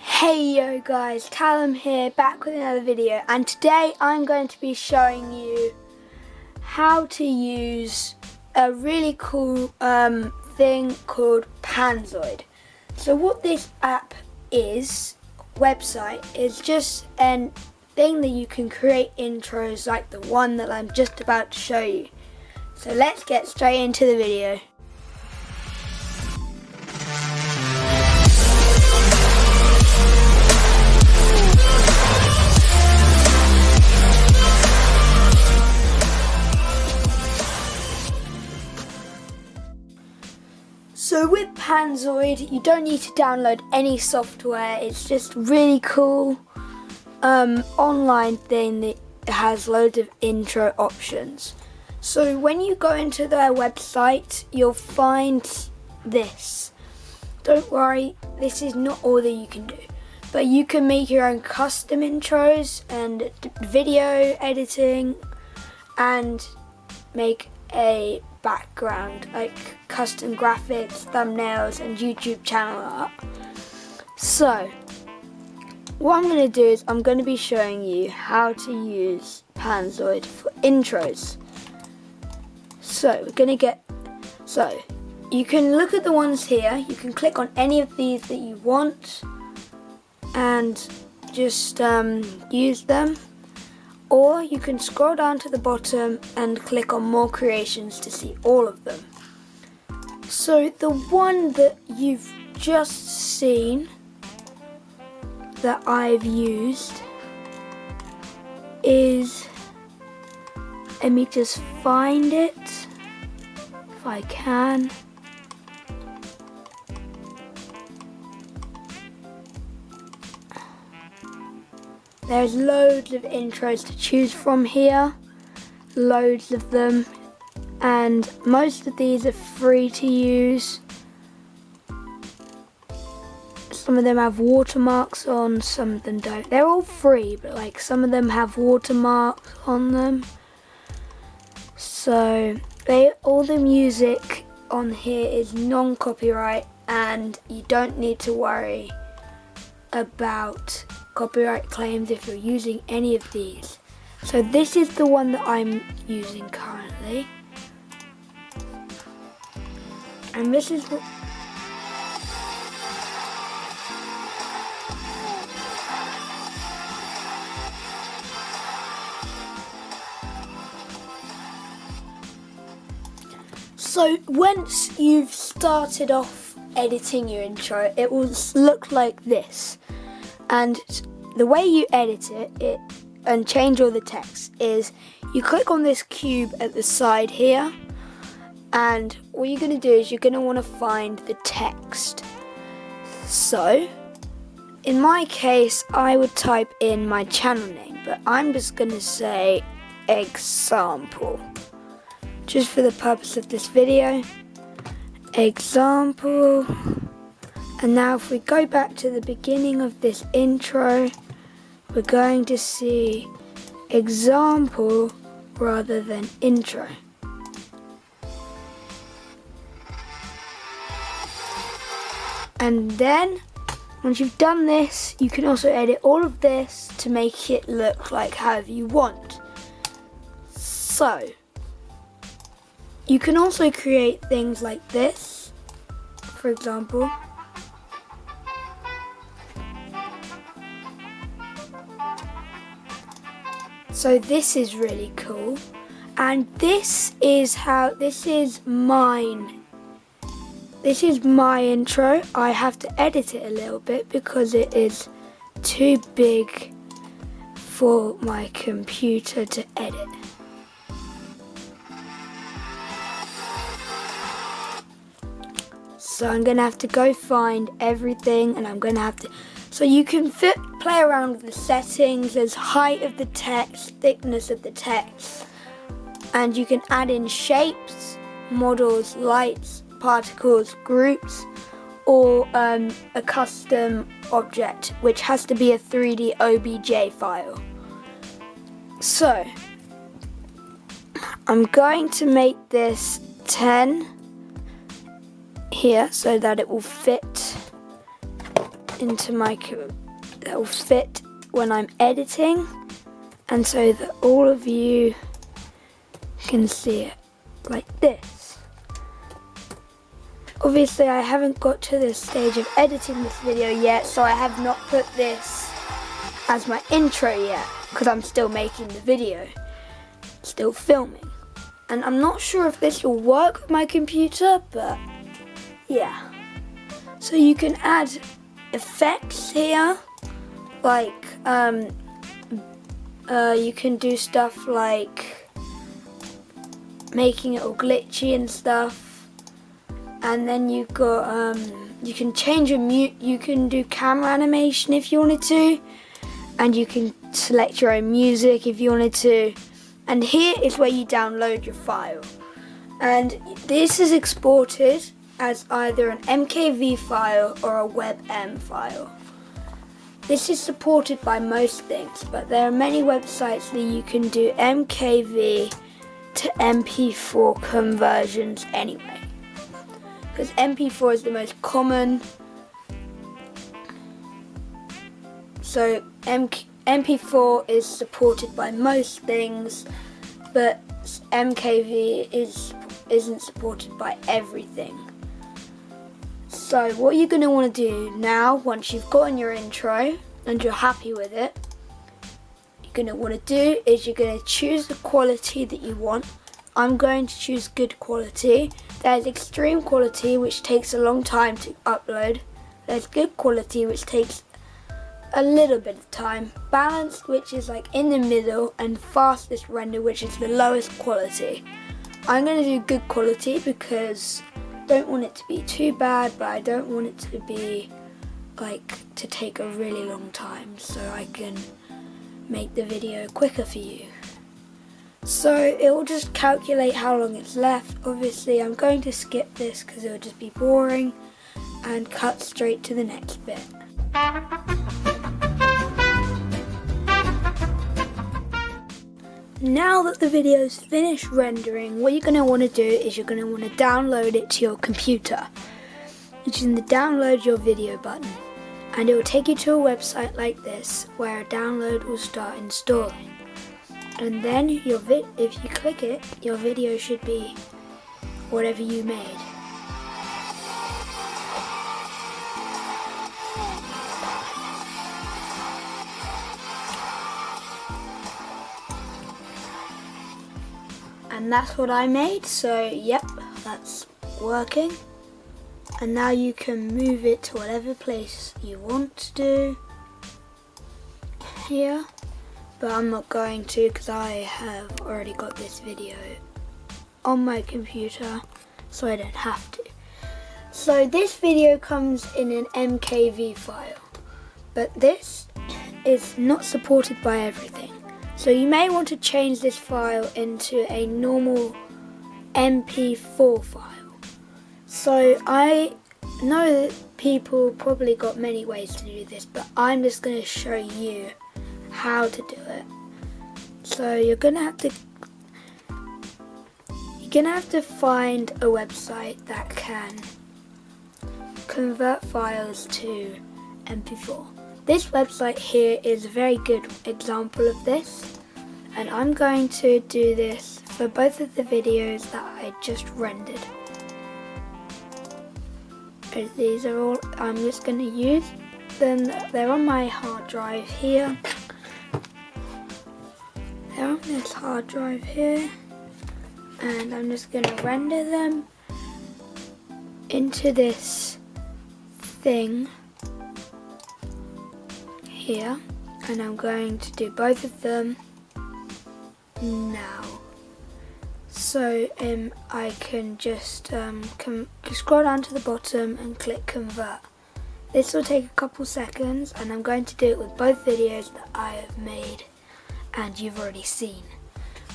Hey yo guys, Callum here, back with another video, and today I'm going to be showing you how to use a really cool thing called Panzoid. So what this app website is just a thing that you can create intros like the one that I'm just about to show you. So let's get straight into the video. So with Panzoid, you don't need to download any software. It's just really cool online thing that has loads of intro options. So when you go into their website, you'll find this. Don't worry, this is not all that you can do, but you can make your own custom intros and video editing and make a background like custom graphics, thumbnails and YouTube channel art. So what I'm going to do is I'm going to be showing you how to use Panzoid for intros. So you can look at the ones here, you can click on any of these that you want and just use them. Or you can scroll down to the bottom and click on more creations to see all of them. So the one that you've just seen that I've used is, let me just find it if I can. There's loads of intros to choose from here, loads of them, and most of these are free to use. Some of them have watermarks on, some of them don't. They're all free, but like some of them have watermarks on them. So all the music on here is non-copyright and you don't need to worry about copyright claims if you're using any of these. So this is the one that I'm using currently, and this is what so once you've started off editing your intro, it will look like this. And the way you edit it and change all the text is you click on this cube at the side here, and what you're going to do is you're going to want to find the text. So in my case I would type in my channel name, but I'm just going to say example just for the purpose of this video. Example. And now if we go back to the beginning of this intro, we're going to see example rather than intro. And then once you've done this, you can also edit all of this to make it look like however you want. So you can also create things like this, for example. So this is really cool, and this is mine. This is my intro. I have to edit it a little bit because it is too big for my computer to edit. So I'm gonna have to go find everything, and I'm gonna have to. So you can play around with the settings. There's height of the text, thickness of the text, and you can add in shapes, models, lights, particles, groups, or a custom object, which has to be a 3D OBJ file. So I'm going to make this 10 here so that it will fit into my that will fit when I'm editing, and so that all of you can see it like this. Obviously I haven't got to the stage of editing this video yet, so I have not put this as my intro yet, because I'm still making the video, still filming. And I'm not sure if this will work with my computer, but yeah. So you can add effects here, like you can do stuff like making it all glitchy and stuff, and then you've got you can change your you can do camera animation if you wanted to, and you can select your own music if you wanted to, and here is where you download your file, and this is exported as either an MKV file or a WebM file. This is supported by most things, but there are many websites that you can do MKV to MP4 conversions anyway, because MP4 is the most common. So MP4 is supported by most things, but MKV isn't supported by everything. So what you're going to want to do now, once you've gotten your intro and you're happy with it, you're going to want to do is you're going to choose the quality that you want. I'm going to choose good quality. There's extreme quality, which takes a long time to upload. There's good quality, which takes a little bit of time. Balanced, which is like in the middle, and fastest render, which is the lowest quality. I'm going to do good quality because I don't want it to be too bad, but I don't want it to be like to take a really long time, so I can make the video quicker for you. So it will just calculate how long it's left. Obviously I'm going to skip this because it will just be boring, and cut straight to the next bit. Now that the video is finished rendering, what you're going to want to do is you're going to want to download it to your computer, which is in the download your video button, and it will take you to a website like this where a download will start installing, and then if you click it, your video should be whatever you made. And that's what I made, so yep, that's working. And now you can move it to whatever place you want to do here, but I'm not going to because I have already got this video on my computer, so I don't have to. So this video comes in an MKV file, but this is not supported by everything. So you may want to change this file into a normal MP4 file. So I know that people probably got many ways to do this, but I'm just going to show you how to do it. So you're going to have to find a website that can convert files to MP4. This website here is a very good example of this, and I'm going to do this for both of the videos that I just rendered. These are all I'm just going to use. Then they're on my hard drive here. They're on this hard drive here, and I'm just going to render them into this thing here, and I'm going to do both of them now. So I can just scroll down to the bottom and click convert. This will take a couple seconds, and I'm going to do it with both videos that I have made and you've already seen.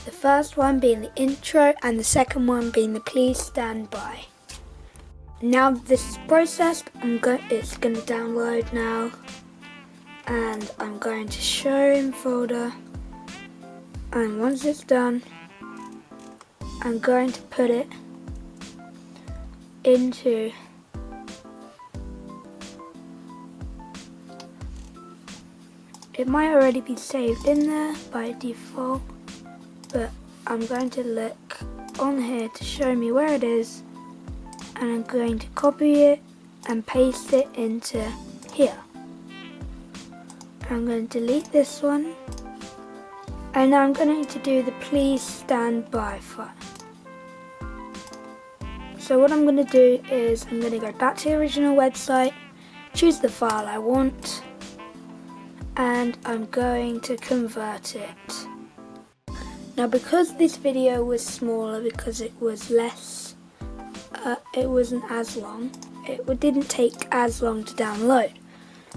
The first one being the intro and the second one being the please stand by. Now that this is processed, it's going to download now, and I'm going to show in folder, and once it's done I'm going to put it into It might already be saved in there by default, but I'm going to look on here to show me where it is, and I'm going to copy it and paste it into here. I'm going to delete this one, and now I'm going to do the please stand by file. So what I'm going to do is I'm going to go back to the original website, choose the file I want, and I'm going to convert it. Now because this video was smaller, because it was less, it wasn't as long, it didn't take as long to download.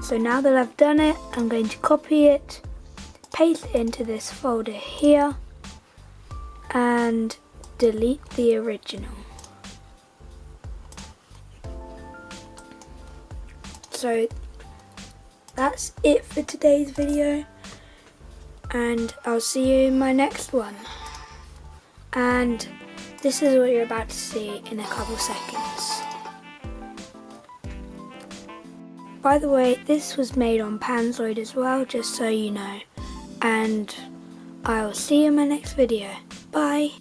So now that I've done it, I'm going to copy it, paste it into this folder here, and delete the original. So that's it for today's video, and I'll see you in my next one. And this is what you're about to see in a couple seconds. By the way, this was made on Panzoid as well, just so you know. And I'll see you in my next video. Bye!